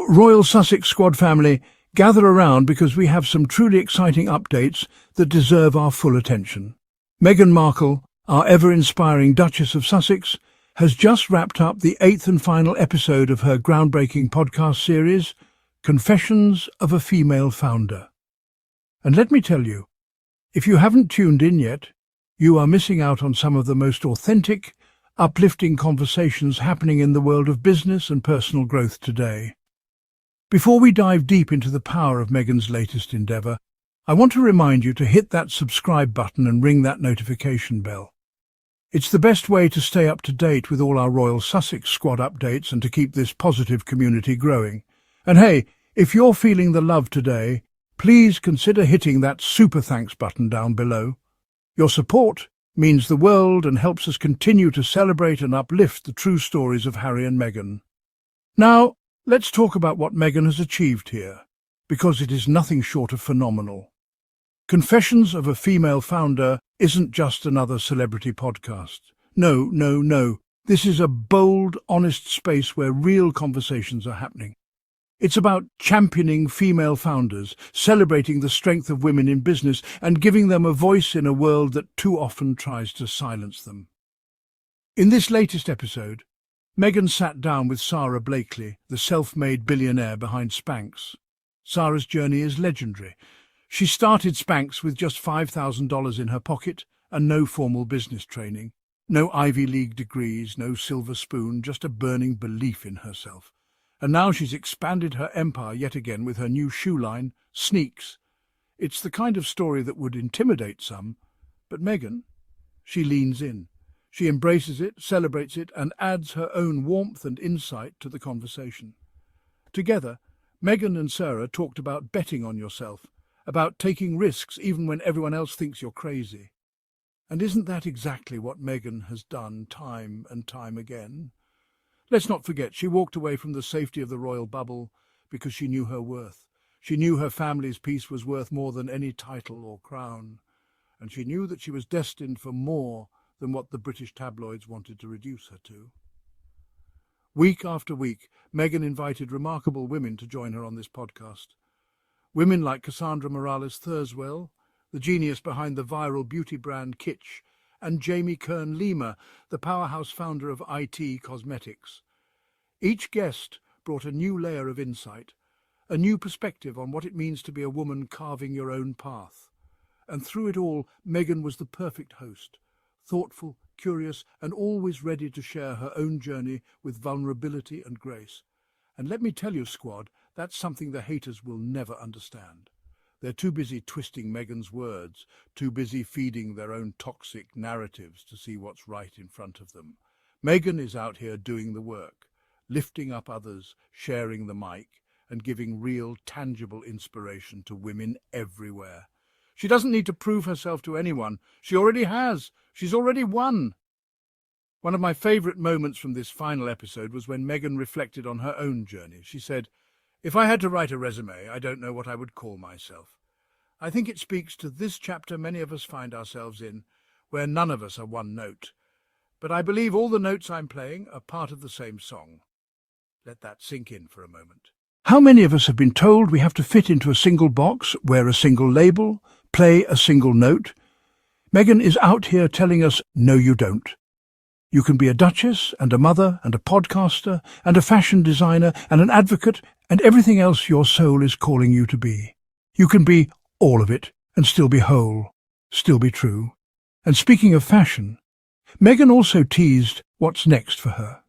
So, Royal Sussex Squad family, gather around because we have some truly exciting updates that deserve our full attention. Meghan Markle, our ever-inspiring Duchess of Sussex, has just wrapped up the 8th and final episode of her groundbreaking podcast series, Confessions of a Female Founder. And let me tell you, if you haven't tuned in yet, you are missing out on some of the most authentic, uplifting conversations happening in the world of business and personal growth today. Before we dive deep into the power of Meghan's latest endeavour, I want to remind you to hit that subscribe button and ring that notification bell. It's the best way to stay up to date with all our Royal Sussex Squad updates and to keep this positive community growing. And hey, if you're feeling the love today, please consider hitting that super thanks button down below. Your support means the world and helps us continue to celebrate and uplift the true stories of Harry and Meghan. Now, let's talk about what Meghan has achieved here, because it is nothing short of phenomenal. Confessions of a Female Founder isn't just another celebrity podcast. No. This is a bold, honest space where real conversations are happening. It's about championing female founders, celebrating the strength of women in business, and giving them a voice in a world that too often tries to silence them. In this latest episode, Meghan sat down with Sara Blakely, the self-made billionaire behind Spanx. Sara's journey is legendary. She started Spanx with just $5,000 in her pocket and no formal business training. No Ivy League degrees, no silver spoon, just a burning belief in herself. And now she's expanded her empire yet again with her new shoe line, Sneaks. It's the kind of story that would intimidate some, but Meghan, she leans in. She embraces it, celebrates it, and adds her own warmth and insight to the conversation. Together, Meghan and Sara talked about betting on yourself, about taking risks even when everyone else thinks you're crazy. And isn't that exactly what Meghan has done time and time again? Let's not forget, she walked away from the safety of the royal bubble because she knew her worth. She knew her family's peace was worth more than any title or crown. And she knew that she was destined for more than what the British tabloids wanted to reduce her to. Week after week, Meghan invited remarkable women to join her on this podcast. Women like Cassandra Thurswell, the genius behind the viral beauty brand Kitsch, and Jamie Kern-Lima, the powerhouse founder of IT Cosmetics. Each guest brought a new layer of insight, a new perspective on what it means to be a woman carving your own path. And through it all, Meghan was the perfect host, thoughtful, curious, and always ready to share her own journey with vulnerability and grace. And let me tell you, squad, that's something the haters will never understand. They're too busy twisting Meghan's words, too busy feeding their own toxic narratives to see what's right in front of them. Meghan is out here doing the work, lifting up others, sharing the mic, and giving real, tangible inspiration to women everywhere. She doesn't need to prove herself to anyone. She already has. She's already won. One of my favourite moments from this final episode was when Meghan reflected on her own journey. She said, "If I had to write a resume, I don't know what I would call myself. I think it speaks to this chapter many of us find ourselves in, where none of us are one note. But I believe all the notes I'm playing are part of the same song." Let that sink in for a moment. How many of us have been told we have to fit into a single box, wear a single label, play a single note? Meghan is out here telling us, no, you don't. You can be a duchess and a mother and a podcaster and a fashion designer and an advocate and everything else your soul is calling you to be. You can be all of it and still be whole, still be true. And speaking of fashion, Meghan also teased what's next for her.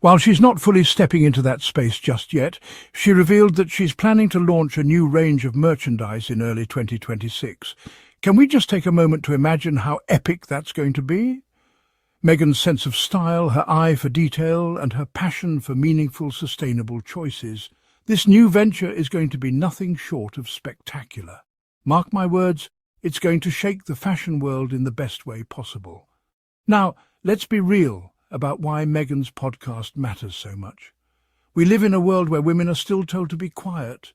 While she's not fully stepping into that space just yet, she revealed that she's planning to launch a new range of merchandise in early 2026. Can we just take a moment to imagine how epic that's going to be? Meghan's sense of style, her eye for detail, and her passion for meaningful, sustainable choices. This new venture is going to be nothing short of spectacular. Mark my words, it's going to shake the fashion world in the best way possible. Now, let's be real about why Meghan's podcast matters so much. We live in a world where women are still told to be quiet,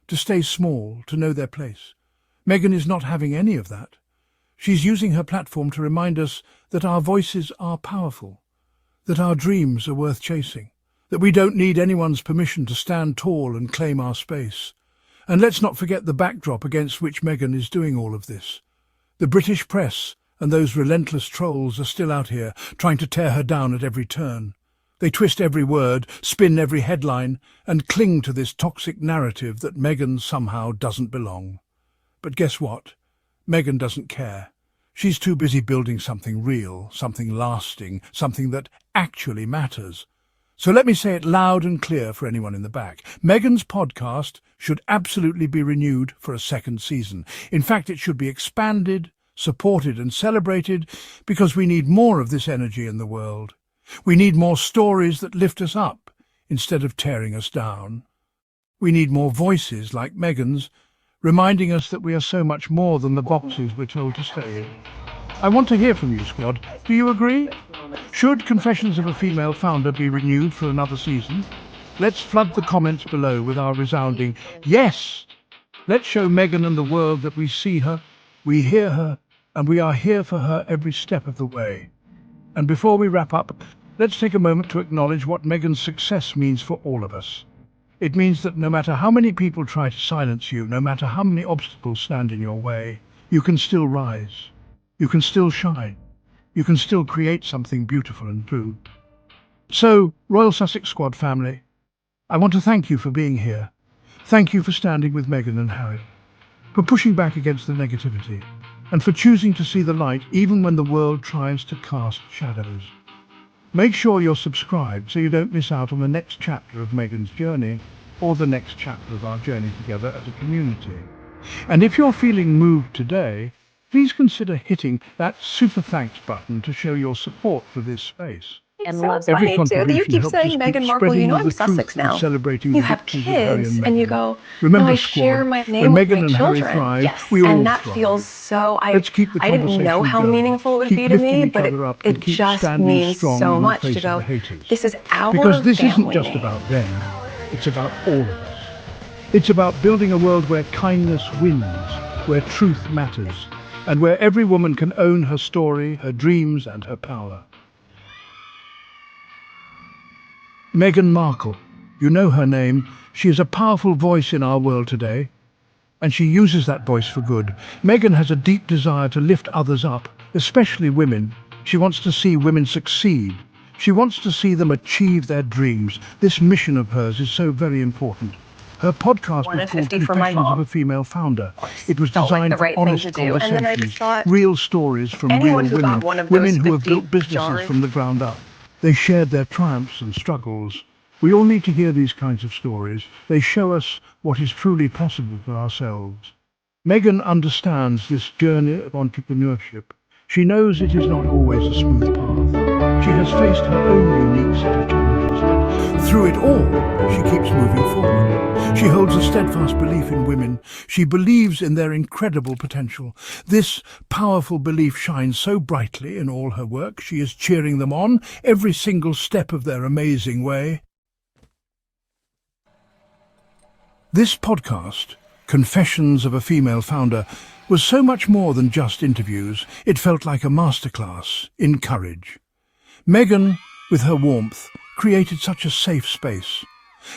to stay small, to know their place. Meghan is not having any of that. She's using her platform to remind us that our voices are powerful, that our dreams are worth chasing, that we don't need anyone's permission to stand tall and claim our space. And let's not forget the backdrop against which Meghan is doing all of this. The British press and those relentless trolls are still out here trying to tear her down at every turn. They twist every word, spin every headline, and cling to this toxic narrative that Meghan somehow doesn't belong. But guess what? Meghan doesn't care. She's too busy building something real, something lasting, something that actually matters. So let me say it loud and clear for anyone in the back. Meghan's podcast should absolutely be renewed for a second season. In fact, it should be expanded, supported and celebrated because we need more of this energy in the world. We need more stories that lift us up instead of tearing us down. We need more voices like Meghan's, reminding us that we are so much more than the boxes we're told to stay in. I want to hear from you, squad. Do you agree? Should Confessions of a Female Founder be renewed for another season? Let's flood the comments below with our resounding yes! Let's show Meghan and the world that we see her, we hear her, and we are here for her every step of the way. And before we wrap up, let's take a moment to acknowledge what Meghan's success means for all of us. It means that no matter how many people try to silence you, no matter how many obstacles stand in your way, you can still rise. You can still shine. You can still create something beautiful and true. So, Royal Sussex Squad family, I want to thank you for being here. Thank you for standing with Meghan and Harry, for pushing back against the negativity, and for choosing to see the light even when the world tries to cast shadows. Make sure you're subscribed so you don't miss out on the next chapter of Meghan's journey or the next chapter of our journey together as a community. And if you're feeling moved today, please consider hitting that super thanks button to show your support for this space. And loves Every me too. contribution You keep helps saying us keep Meghan Markle, spreading you know the I'm Sussex truth now. and celebrating You the have victories of Harry kids, and and you Meghan. go, Remember, no, I squad, share my when name with Meghan my and Harry children. thrive, Yes, we all and that thrive. feels so, Let's keep the I didn't know conversation how going. meaningful it would Keep be to lifting me, each but other up it and keep just standing means strong so in the much face to of go, the haters. this is our Because this isn't family just name. about them, it's about all of us. It's about building a world where kindness wins, where truth matters, and where every woman can own her story, her dreams, and her power. Meghan Markle, you know her name. She is a powerful voice in our world today, and she uses that voice for good. Meghan has a deep desire to lift others up, especially women. She wants to see women succeed. She wants to see them achieve their dreams. This mission of hers is so very important. Her podcast was called 150 for my Confessions of mom. a Female Founder. It was Felt like designed the for right thing honest to do. And then I just conversations, thought, real stories from anyone real who got women, one of women those who have 50 built businesses jars. from the ground up. They shared their triumphs and struggles. We all need to hear these kinds of stories. They show us what is truly possible for ourselves. Meghan understands this journey of entrepreneurship. She knows it is not always a smooth path. She has faced her own unique set of challenges, but through it all, she keeps moving forward. She holds a steadfast belief in women. She believes in their incredible potential. This powerful belief shines so brightly in all her work. She is cheering them on every single step of their amazing way. This podcast, Confessions of a Female Founder, was so much more than just interviews. It felt like a masterclass in courage. Meghan, with her warmth, created such a safe space.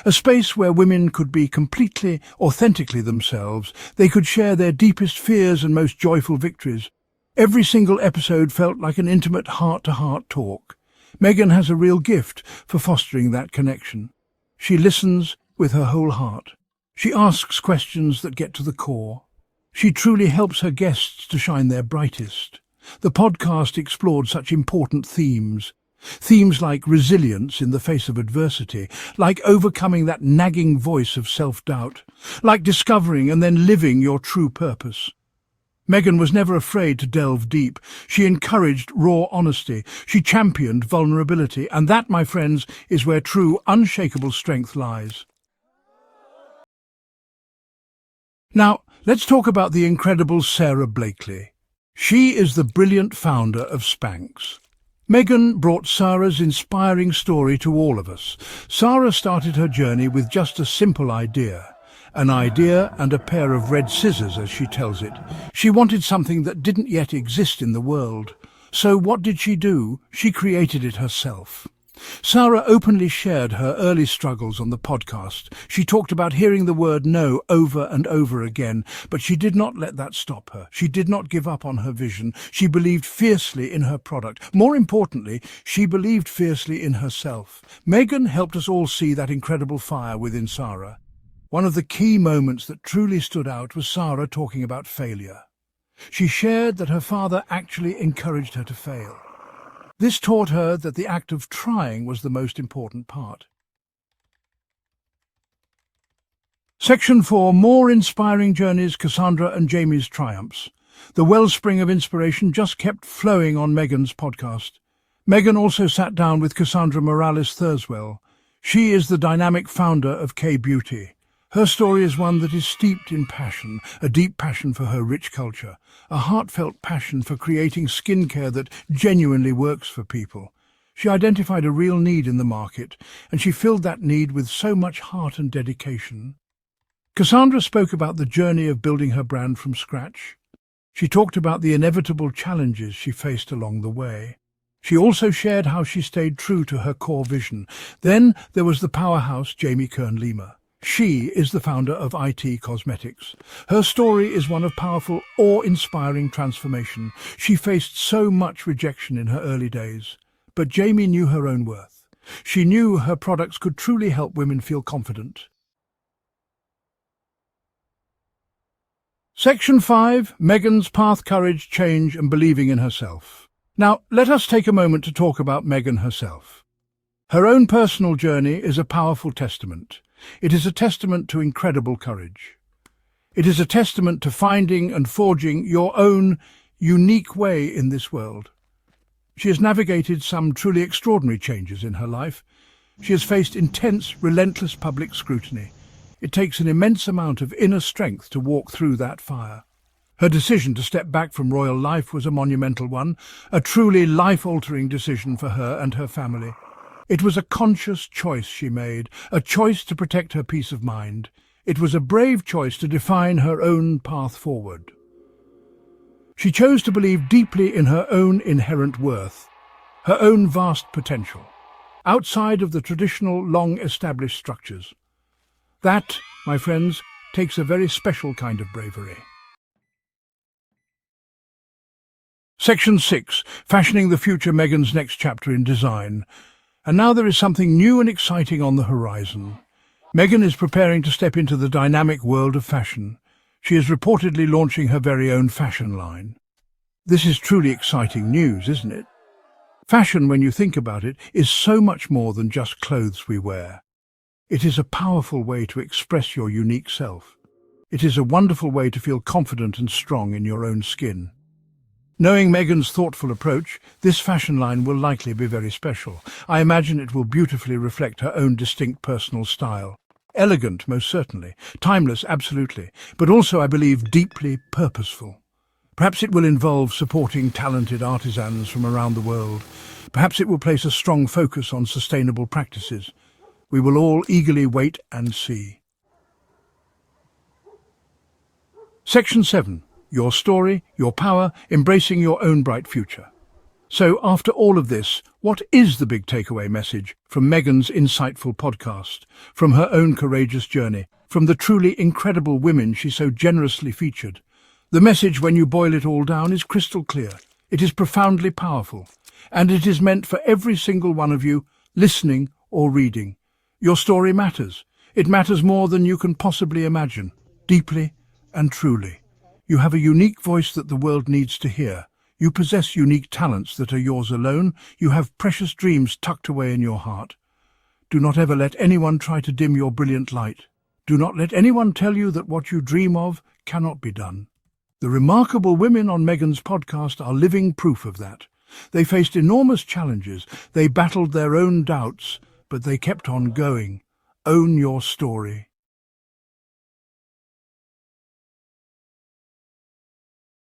A space where women could be completely, authentically themselves. They could share their deepest fears and most joyful victories. Every single episode felt like an intimate heart-to-heart talk. Meghan has a real gift for fostering that connection. She listens with her whole heart. She asks questions that get to the core. She truly helps her guests to shine their brightest. The podcast explored such important themes. Themes like resilience in the face of adversity, like overcoming that nagging voice of self-doubt, like discovering and then living your true purpose. Meghan was never afraid to delve deep. She encouraged raw honesty. She championed vulnerability. And that, my friends, is where true, unshakable strength lies. Now, let's talk about the incredible Sara Blakely. She is the brilliant founder of Spanx. Meghan brought Sara's inspiring story to all of us. Sara started her journey with just a simple idea. An idea and a pair of red scissors, as she tells it. She wanted something that didn't yet exist in the world. So what did she do? She created it herself. Sara openly shared her early struggles on the podcast. She talked about hearing the word no over and over again, but she did not let that stop her. She did not give up on her vision. She believed fiercely in her product. More importantly, she believed fiercely in herself. Meghan helped us all see that incredible fire within Sara. One of the key moments that truly stood out was Sara talking about failure. She shared that her father actually encouraged her to fail. This taught her that the act of trying was the most important part. Section 4. More inspiring journeys, Cassandra and Jamie's triumphs. The wellspring of inspiration just kept flowing on Meghan's podcast. Meghan also sat down with Cassandra Morales-Thurswell. She is the dynamic founder of K-Beauty. Her story is one that is steeped in passion, a deep passion for her rich culture, a heartfelt passion for creating skincare that genuinely works for people. She identified a real need in the market, and she filled that need with so much heart and dedication. Cassandra spoke about the journey of building her brand from scratch. She talked about the inevitable challenges she faced along the way. She also shared how she stayed true to her core vision. Then there was the powerhouse Jamie Kern-Lima. She is the founder of IT Cosmetics. Her story is one of powerful, awe-inspiring transformation. She faced so much rejection in her early days, but Jamie knew her own worth. She knew her products could truly help women feel confident. Section 5. Meghan's path, courage, change and believing in herself. Now, let us take a moment to talk about Meghan herself. Her own personal journey is a powerful testament. It is a testament to incredible courage. It is a testament to finding and forging your own unique way in this world. She has navigated some truly extraordinary changes in her life. She has faced intense, relentless public scrutiny. It takes an immense amount of inner strength to walk through that fire. Her decision to step back from royal life was a monumental one, a truly life-altering decision for her and her family. It was a conscious choice she made, a choice to protect her peace of mind. It was a brave choice to define her own path forward. She chose to believe deeply in her own inherent worth, her own vast potential, outside of the traditional, long-established structures. That, my friends, takes a very special kind of bravery. Section 6. Fashioning the future, Meghan's next chapter in design. And now there is something new and exciting on the horizon. Meghan is preparing to step into the dynamic world of fashion. She is reportedly launching her very own fashion line. This is truly exciting news, isn't it? Fashion, when you think about it, is so much more than just clothes we wear. It is a powerful way to express your unique self. It is a wonderful way to feel confident and strong in your own skin. Knowing Meghan's thoughtful approach, this fashion line will likely be very special. I imagine it will beautifully reflect her own distinct personal style. Elegant, most certainly. Timeless, absolutely. But also, I believe, deeply purposeful. Perhaps it will involve supporting talented artisans from around the world. Perhaps it will place a strong focus on sustainable practices. We will all eagerly wait and see. Section 7. Your story, your power, embracing your own bright future. So, after all of this, what is the big takeaway message from Meghan's insightful podcast, from her own courageous journey, from the truly incredible women she so generously featured? The message, when you boil it all down, is crystal clear. It is profoundly powerful, and it is meant for every single one of you, listening or reading. Your story matters. It matters more than you can possibly imagine, deeply and truly. You have a unique voice that the world needs to hear. You possess unique talents that are yours alone. You have precious dreams tucked away in your heart. Do not ever let anyone try to dim your brilliant light. Do not let anyone tell you that what you dream of cannot be done. The remarkable women on Meghan's podcast are living proof of that. They faced enormous challenges. They battled their own doubts, but they kept on going. Own your story.